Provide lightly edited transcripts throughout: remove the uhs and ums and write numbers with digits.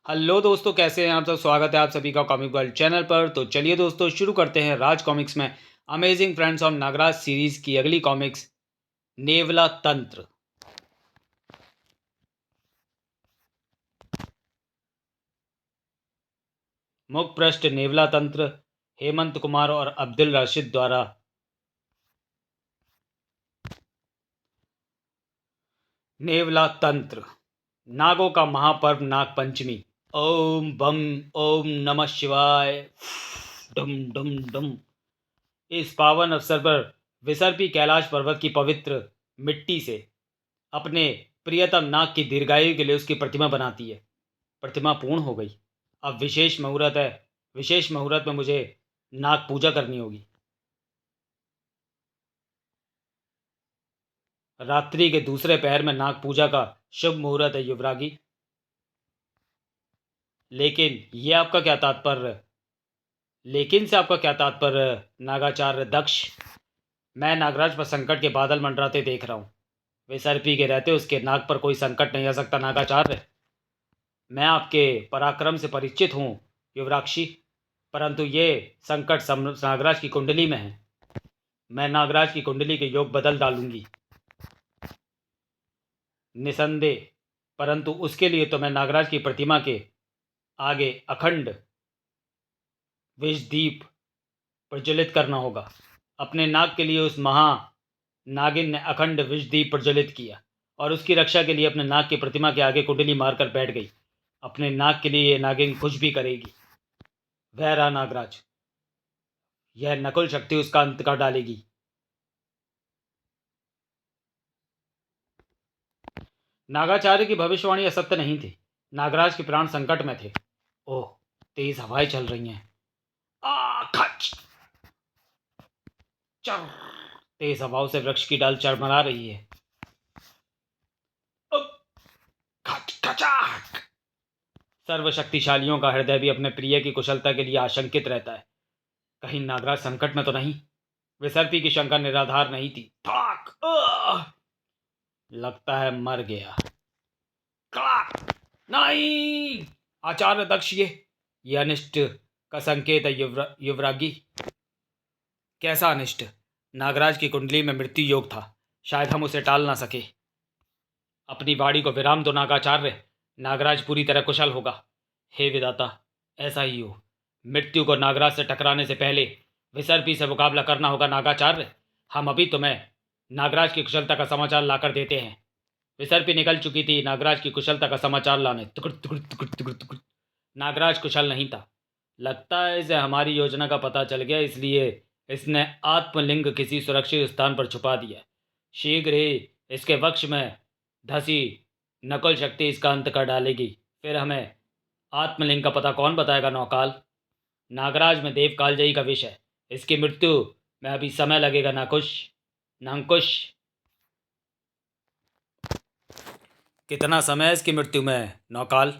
Hello दोस्तों, कैसे हैं आप सब। स्वागत है आप सभी का कॉमिक वर्ल्ड चैनल पर। तो चलिए दोस्तों, शुरू करते हैं राज कॉमिक्स में amazing friends of Nagraj series की अगली कॉमिक्स, नेवला तंत्र। मुख पृष्ठ नेवला तंत्र, हेमंत कुमार और अब्दुल राशिद द्वारा। नेवला तंत्र, नागों का महापर्व नाग पंचमी। ओम बम, ओम नमः शिवाय। डम डम डम। इस पावन अवसर पर विसर्पी कैलाश पर्वत की पवित्र मिट्टी से अपने प्रियतम नाग की दीर्घायु के लिए उसकी प्रतिमा बनाती है। प्रतिमा पूर्ण हो गई। अब विशेष मुहूर्त है। विशेष मुहूर्त में मुझे नाग पूजा करनी होगी। रात्रि के दूसरे पहर में नाग पूजा का शुभ मुहूर्त है युवरागी। लेकिन ये आपका क्या तात्पर्य? लेकिन से आपका क्या तात्पर्य नागाचार्य दक्ष? मैं नागराज पर संकट के बादल मंडराते देख रहा हूँ। विसर्पी के रहते उसके नाग पर कोई संकट नहीं आ सकता नागाचार्य। मैं आपके पराक्रम से परिचित हूँ युवराक्षी, परंतु ये संकट नागराज की कुंडली में है। मैं नागराज की कुंडली के योग बदल डालूंगी निसंदेह, परंतु उसके लिए तो मैं नागराज की प्रतिमा के आगे अखंड विषदीप प्रज्वलित करना होगा। अपने नाग के लिए उस महा नागिन ने अखंड विषदीप प्रज्वलित किया और उसकी रक्षा के लिए अपने नाग की प्रतिमा के आगे कुंडली मारकर बैठ गई। अपने नाग के लिए ये नागिन कुछ भी करेगी। वह रहा नागराज। यह नकुल शक्ति उसका अंत कर डालेगी। नागाचार्य की भविष्यवाणी असत्य नहीं थी। नागराज के प्राण संकट में थे। ओह, तेज हवाएं चल रही हैं। खच चर। तेज हवाओं से वृक्ष की डाल चरमरा रही है। खच खचाक। सर्वशक्तिशालियों का हृदय भी अपने प्रिय की कुशलता के लिए आशंकित रहता है। कहीं नागराज संकट में तो नहीं? विसर्पी की शंका निराधार नहीं थी। लगता है मर गया। नहीं, आचार्य दक्ष, ये अनिष्ट का संकेत है युवरागी। कैसा अनिष्ट? नागराज की कुंडली में मृत्यु योग था। शायद हम उसे टाल ना सके। अपनी बाड़ी को विराम दो नागाचार्य। नागराज पूरी तरह कुशल होगा। हे विधाता, ऐसा ही हो। मृत्यु को नागराज से टकराने से पहले विसर्पी से मुकाबला करना होगा नागाचार्य। हम अभी तुम्हें नागराज की कुशलता का समाचार लाकर देते हैं। विसर्पी निकल चुकी थी नागराज की कुशलता का समाचार लाने। तुकुर तुकुर तुकुर तुकुर तुकुर। नागराज कुशल नहीं था। लगता है इसे हमारी योजना का पता चल गया, इसलिए इसने आत्मलिंग किसी सुरक्षित स्थान पर छुपा दिया। शीघ्र ही इसके वक्ष में धसी नकुल शक्ति इसका अंत कर डालेगी। फिर हमें आत्मलिंग का पता कौन बताएगा नौकाल? नागराज में देव कालजयी का विष है। इसकी मृत्यु में अभी समय लगेगा नाकुश नांकुश। कितना समय है इसकी मृत्यु में नौकाल?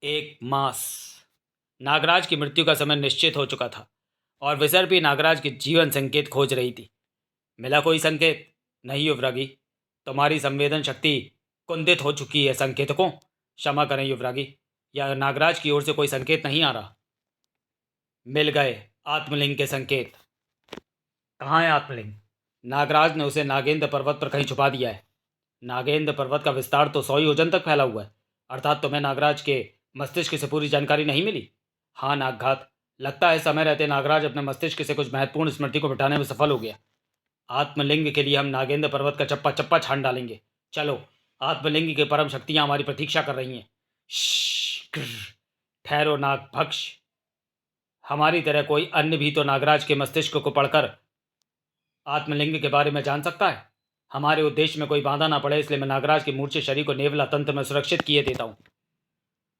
1 मास। नागराज की मृत्यु का समय निश्चित हो चुका था और विसर्पी नागराज के जीवन संकेत खोज रही थी। मिला कोई संकेत? नहीं युवरागी, तुम्हारी संवेदन शक्ति कुंदित हो चुकी है संकेतकों। क्षमा करें युवरागी, या नागराज की ओर से कोई संकेत नहीं आ रहा। मिल गए आत्मलिंग के संकेत। कहाँ है आत्मलिंग? नागराज ने उसे नागेंद्र पर्वत पर कहीं छुपा दिया है। नागेंद्र पर्वत का विस्तार तो 100 योजन तक फैला हुआ है। अर्थात तुम्हें नागराज के मस्तिष्क से पूरी जानकारी नहीं मिली। हाँ नागघात, लगता है समय रहते नागराज अपने मस्तिष्क से कुछ महत्वपूर्ण स्मृति को मिटाने में सफल हो गया। आत्मलिंग के लिए हम नागेंद्र पर्वत का चप्पा चप्पा छान डालेंगे। चलो, आत्मलिंग की परम शक्तियां हमारी प्रतीक्षा कर रही हैं। ठहरो नागभक्ष, हमारी तरह कोई अन्य भी तो नागराज के मस्तिष्क को पढ़कर आत्मलिंग के बारे में जान सकता है। हमारे उद्देश्य में कोई बाधा ना पड़े, इसलिए मैं नागराज के मूर्छित शरीर को नेवला तंत्र में सुरक्षित किए देता हूँ।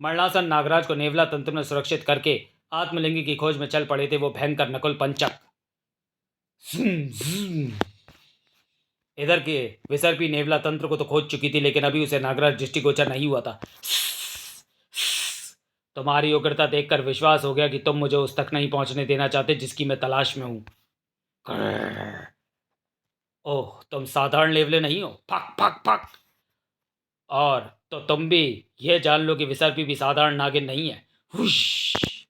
मरणासन नागराज को नेवला तंत्र में सुरक्षित करके आत्मलिंग की खोज में चल पड़े थे वो भयंकर नकुल पंचक। इधर के विसर्पी नेवला तंत्र को तो खोज चुकी थी, लेकिन अभी उसे नागराज दृष्टिगोचर नहीं हुआ था। तुम्हारी उग्रता देखकर विश्वास हो गया कि तुम मुझे उस तक नहीं पहुंचने देना चाहते जिसकी मैं तलाश में हूं। ओह, तुम साधारण लेवले नहीं हो। Fuck fuck fuck. और तो तुम भी ये जान लो कि विसर्पी भी साधारण नागिन नहीं है। हुश!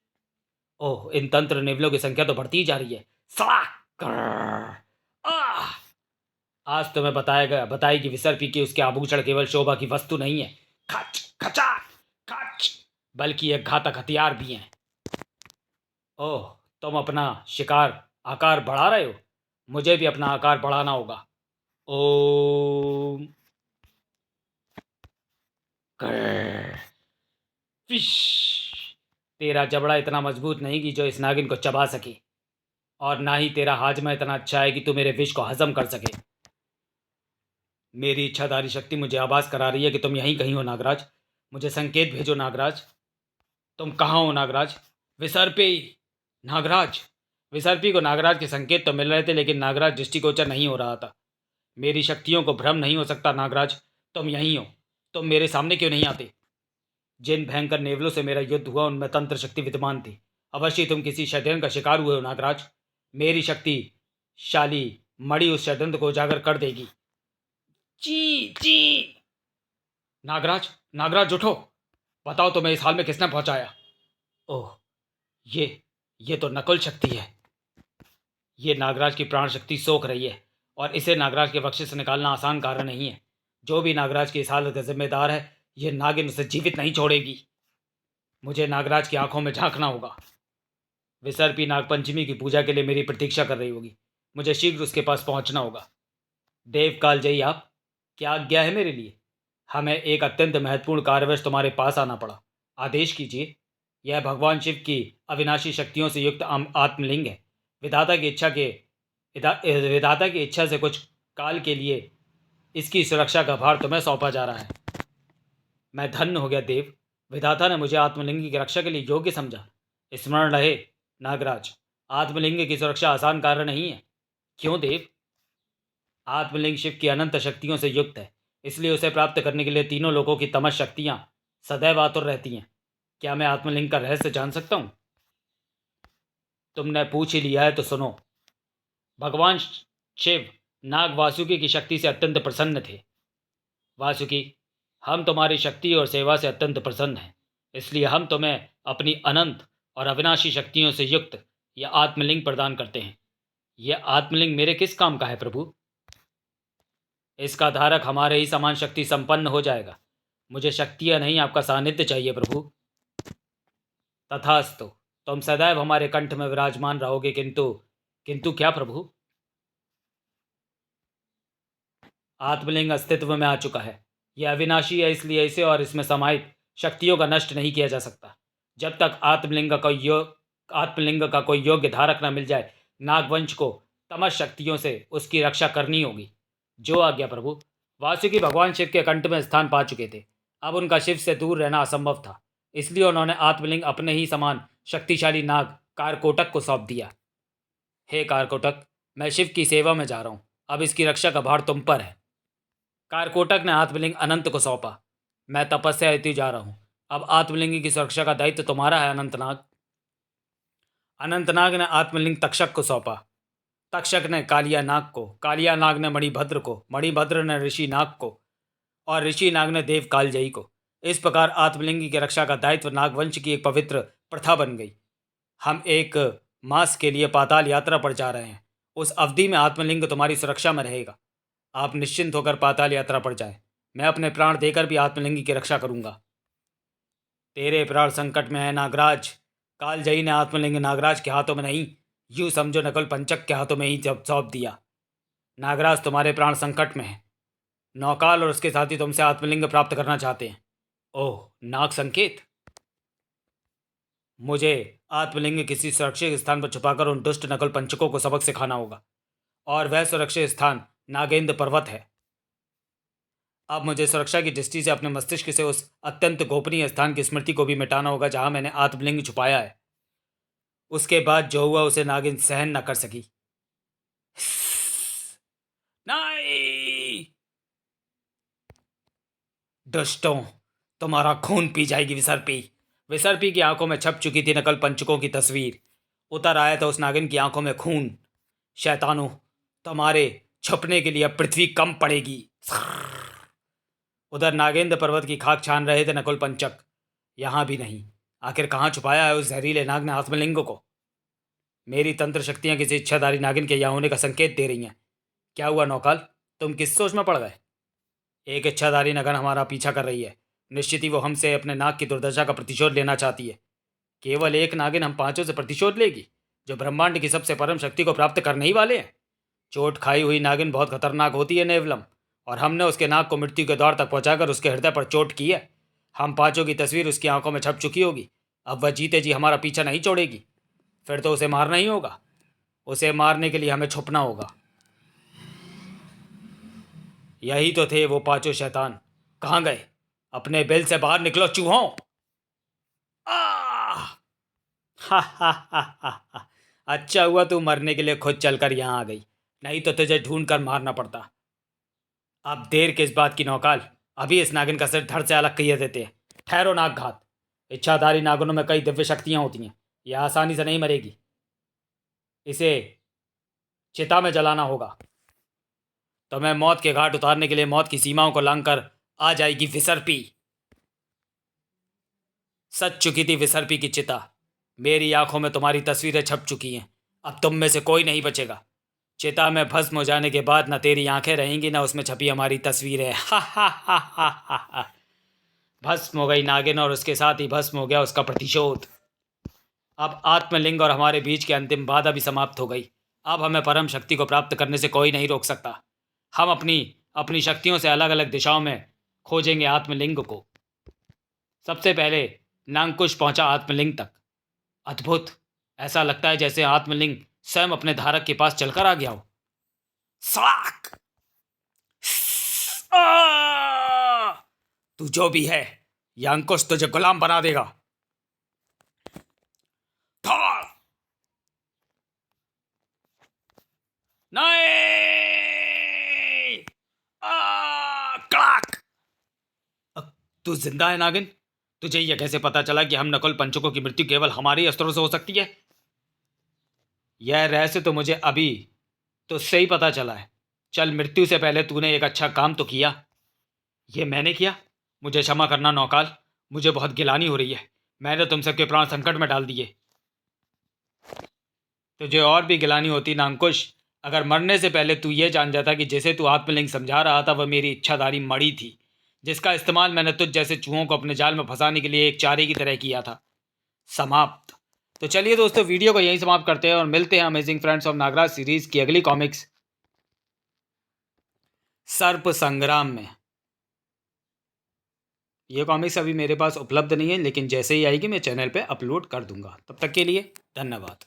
ओह, इन तंत्र नेवलों की संख्या तो बढ़ती ही जा रही है। सड़ाक! कर्र! आह! आज तुम्हें बताएगी विसर्पी की उसके आभूषण केवल शोभा की वस्तु नहीं है, खच खचा खच, बल्कि एक घातक हथियार भी हैं। ओह, तुम अपना शिकार आकार बढ़ा रहे हो। मुझे भी अपना आकार बढ़ाना होगा। ओम कर्र! फिश! तेरा जबड़ा इतना मजबूत नहीं कि जो इस नागिन को चबा सके, और ना ही तेरा हाजमा इतना अच्छा है कि तू मेरे विष को हजम कर सके। मेरी इच्छाधारी शक्ति मुझे आभास करा रही है कि तुम यहीं कहीं हो नागराज। मुझे संकेत भेजो नागराज। तुम कहाँ हो नागराज? विसर्पी! नागराज! विसर्पी को नागराज के संकेत तो मिल रहे थे, लेकिन नागराज दृष्टिगोचर नहीं हो रहा था। मेरी शक्तियों को भ्रम नहीं हो सकता नागराज। तुम यहीं हो। तुम मेरे सामने क्यों नहीं आते? जिन भयंकर नेवलों से मेरा युद्ध हुआ उनमें तंत्र शक्ति विद्यमान थी। अवश्य तुम किसी षड्यंत्र का शिकार हुए हो नागराज। मेरी शक्ति शाली मणि उस षड्यंत्र को उजागर कर देगी। जी जी! नागराज! नागराज उठो! बताओ तुम्हें इस हाल में किसने पहुंचाया? ओह, ये ये तो नकुल शक्ति है। ये नागराज की प्राण शक्ति सोख रही है, और इसे नागराज के बख्शे से निकालना आसान कार्य नहीं है। जो भी नागराज की इस हालत का जिम्मेदार है, यह नागिन उसे जीवित नहीं छोड़ेगी। मुझे नागराज की आंखों में झांकना होगा। विसर्पी नागपंचमी की पूजा के लिए मेरी प्रतीक्षा कर रही होगी। मुझे शीघ्र उसके पास पहुंचना होगा। देव कालजयी, आप क्या आज्ञा है मेरे लिए? हमें एक अत्यंत महत्वपूर्ण कार्यवश तुम्हारे पास आना पड़ा। आदेश कीजिए। यह भगवान शिव की अविनाशी शक्तियों से युक्त आत्मलिंग है। विधाता की इच्छा के विधाता की इच्छा से कुछ काल के लिए इसकी सुरक्षा का भार तुम्हें सौंपा जा रहा है। मैं धन्य हो गया देव। विधाता ने मुझे आत्मलिंग की रक्षा के लिए योग्य समझा। स्मरण रहे नागराज, आत्मलिंग की सुरक्षा आसान कार्य नहीं है। क्यों देव? आत्मलिंग शिव की अनंत शक्तियों से युक्त है, इसलिए उसे प्राप्त करने के लिए तीनों लोगों की तमस शक्तियां सदैव आतुर रहती हैं। क्या मैं आत्मलिंग का रहस्य जान सकता हूं? तुमने पूछ ही लिया है तो सुनो। भगवान शिव नाग वासुकी की शक्ति से अत्यंत प्रसन्न थे। वासुकी, हम तुम्हारी शक्ति और सेवा से अत्यंत प्रसन्न हैं, इसलिए हम तुम्हें अपनी अनंत और अविनाशी शक्तियों से युक्त यह आत्मलिंग प्रदान करते हैं। यह आत्मलिंग मेरे किस काम का है प्रभु? इसका धारक हमारे ही समान शक्ति संपन्न हो जाएगा। मुझे शक्तियाँ नहीं, आपका सानिध्य चाहिए प्रभु। तथास्तु। तुम सदैव हमारे कंठ में विराजमान रहोगे, किंतु किंतु क्या प्रभु? आत्मलिंग अस्तित्व में आ चुका है। यह अविनाशी है, इसलिए इसे और इसमें समाहित शक्तियों का नष्ट नहीं किया जा सकता। जब तक आत्मलिंग का कोई योग्य धारक न मिल जाए, नागवंश को तमस शक्तियों से उसकी रक्षा करनी होगी। जो आज्ञा प्रभु। वासुकी भगवान शिव के कंठ में स्थान पा चुके थे। अब उनका शिव से दूर रहना असंभव था, इसलिए उन्होंने आत्मलिंग अपने ही समान शक्तिशाली नाग कारकोटक को सौंप दिया। हे कारकोटक, मैं शिव की सेवा में जा रहा हूँ। अब इसकी रक्षा का भार तुम पर है। कारकोटक ने आत्मलिंग अनंत को सौंपा। मैं तपस्या हेतु जा रहा हूँ। अब आत्मलिंग की सुरक्षा का दायित्व तुम्हारा है अनंतनाग। अनंतनाग ने आत्मलिंग तक्षक को सौंपा। तक्षक ने कालिया नाग को, कालिया नाग ने मणिभद्र को, मणिभद्र ने ऋषि नाग को, और ऋषि नाग ने देव कालजयी को। इस प्रकार आत्मलिंग की रक्षा का दायित्व नागवंश की एक पवित्र प्रथा बन गई। हम एक मास के लिए पाताल यात्रा पर जा रहे हैं। उस अवधि में आत्मलिंग तुम्हारी सुरक्षा में रहेगा। आप निश्चिंत होकर पाताल यात्रा पर जाएं। मैं अपने प्राण देकर भी आत्मलिंग की रक्षा करूंगा। तेरे प्राण संकट में है नागराज। कालजयी ने आत्मलिंग नागराज के हाथों में नहीं, यूं समझो नकुल पंचक के हाथों में ही जब सौंप दिया। नागराज, तुम्हारे प्राण संकट में है। नौकाल और उसके साथी तुमसे आत्मलिंग प्राप्त करना चाहते हैं। ओह, नाग संकेत! मुझे आत्मलिंग किसी सुरक्षित स्थान पर छुपाकर उन दुष्ट नकल पंचकों को सबक सिखाना होगा, और वह सुरक्षित स्थान नागेंद्र पर्वत है। अब मुझे सुरक्षा की दृष्टि से अपने मस्तिष्क से उस अत्यंत गोपनीय स्थान की स्मृति को भी मिटाना होगा जहां मैंने आत्मलिंग छुपाया है। उसके बाद जो हुआ उसे नागिन सहन न कर सकी। नहीं! दुष्टों, तुम्हारा खून पी जाएगी विसर्पी। विसर्पी की आंखों में छप चुकी थी नकल पंचकों की तस्वीर। उतर आया था उस नागिन की आंखों में खून। शैतानों, तुम्हारे छुपने के लिए अब पृथ्वी कम पड़ेगी। उधर नागेंद्र पर्वत की खाक छान रहे थे नकुल पंचक। यहाँ भी नहीं। आखिर कहाँ छुपाया है उस जहरीले नाग ने आत्मलिंग को? मेरी तंत्र शक्तियाँ किसी इच्छाधारी नागिन के यहाँ होने का संकेत दे रही हैं। क्या हुआ नौकाल, तुम किस सोच में पड़ गए? एक इच्छाधारी नगन हमारा पीछा कर रही है। निश्चित ही वो हमसे अपने नाग की दुर्दशा का प्रतिशोध लेना चाहती है। केवल एक नागिन हम पांचों से प्रतिशोध लेगी, जो ब्रह्मांड की सबसे परम शक्ति को प्राप्त करने ही वाले हैं। चोट खाई हुई नागिन बहुत खतरनाक होती है नेवलम, और हमने उसके नाग को मृत्यु के दौर तक पहुंचाकर उसके हृदय पर चोट की है। हम पांचों की तस्वीर उसकी आंखों में छप चुकी होगी। अब वह जीते जी हमारा पीछा नहीं छोड़ेगी। फिर तो उसे मारना ही होगा। उसे मारने के लिए हमें छुपना होगा। यही तो थे वो पांचों शैतान। कहाँ गए? अपने बिल से बाहर निकलो चूहों। आह! हा हा हा हा हा। अच्छा हुआ तू मरने के लिए खुद चलकर यहाँ आ गई, नहीं तो तुझे ढूंढ कर मारना पड़ता। अब देर किस बात की नौकाल, अभी इस नागिन का सिर धड़ से अलग किए देते हैं। ठहरो नागघात। इच्छाधारी नागिनों में कई दिव्य शक्तियां होती हैं। यह आसानी से नहीं मरेगी। इसे चिता में जलाना होगा। तो मैं मौत के घाट उतारने के लिए मौत की सीमाओं को लांघकर आ जाएगी विसर्पी। सच चुकी थी विसर्पी की चिता। मेरी आंखों में तुम्हारी तस्वीरें छप चुकी हैं। अब तुम में से कोई नहीं बचेगा। चिता में भस्म हो जाने के बाद न तेरी आंखें रहेंगी, न उसमें छपी हमारी तस्वीरें। हा हा हा हा हा हा। भस्म हो गई नागिन, और उसके साथ ही भस्म हो गया उसका प्रतिशोध। अब आत्मलिंग और हमारे बीच की अंतिम बाधा भी समाप्त हो गई। अब हमें परम शक्ति को प्राप्त करने से कोई नहीं रोक सकता। हम अपनी अपनी शक्तियों से अलग अलग दिशाओं में खोजेंगे आत्मलिंग को। सबसे पहले नांकुश पहुंचा आत्मलिंग तक। अद्भुत! ऐसा लगता है जैसे आत्मलिंग स्वयं अपने धारक के पास चलकर आ गया हो। साक! तू जो भी है, यह अंकुश तुझे गुलाम बना देगा। नहीं! क्लाक! तू जिंदा है नागिन? तुझे यह कैसे पता चला कि हम नकुल पंचकों की मृत्यु केवल हमारे ही अस्त्रों से हो सकती है? यह रहस्य तो मुझे अभी तुझसे ही पता चला है। चल, मृत्यु से पहले तूने एक अच्छा काम तो किया। ये मैंने किया? मुझे क्षमा करना नौकाल, मुझे बहुत गिलानी हो रही है। मैंने तुम सबके प्राण संकट में डाल दिए। तुझे और भी गिलानी होती ना अंकुश, अगर मरने से पहले तू ये जान जाता कि जिसे तू आत्मलिंग समझा रहा था वह मेरी इच्छाधारी मणि थी, जिसका इस्तेमाल मैंने तुझ जैसे चूहों को अपने जाल में फंसाने के लिए एक चारे की तरह किया था। समाप्त। तो चलिए दोस्तों, वीडियो को यहीं समाप्त करते हैं और मिलते हैं amazing friends of Nagraj series की अगली कॉमिक्स सर्प संग्राम में। ये कॉमिक्स अभी मेरे पास उपलब्ध नहीं है, लेकिन जैसे ही आएगी मैं चैनल पे अपलोड कर दूंगा। तब तक के लिए धन्यवाद।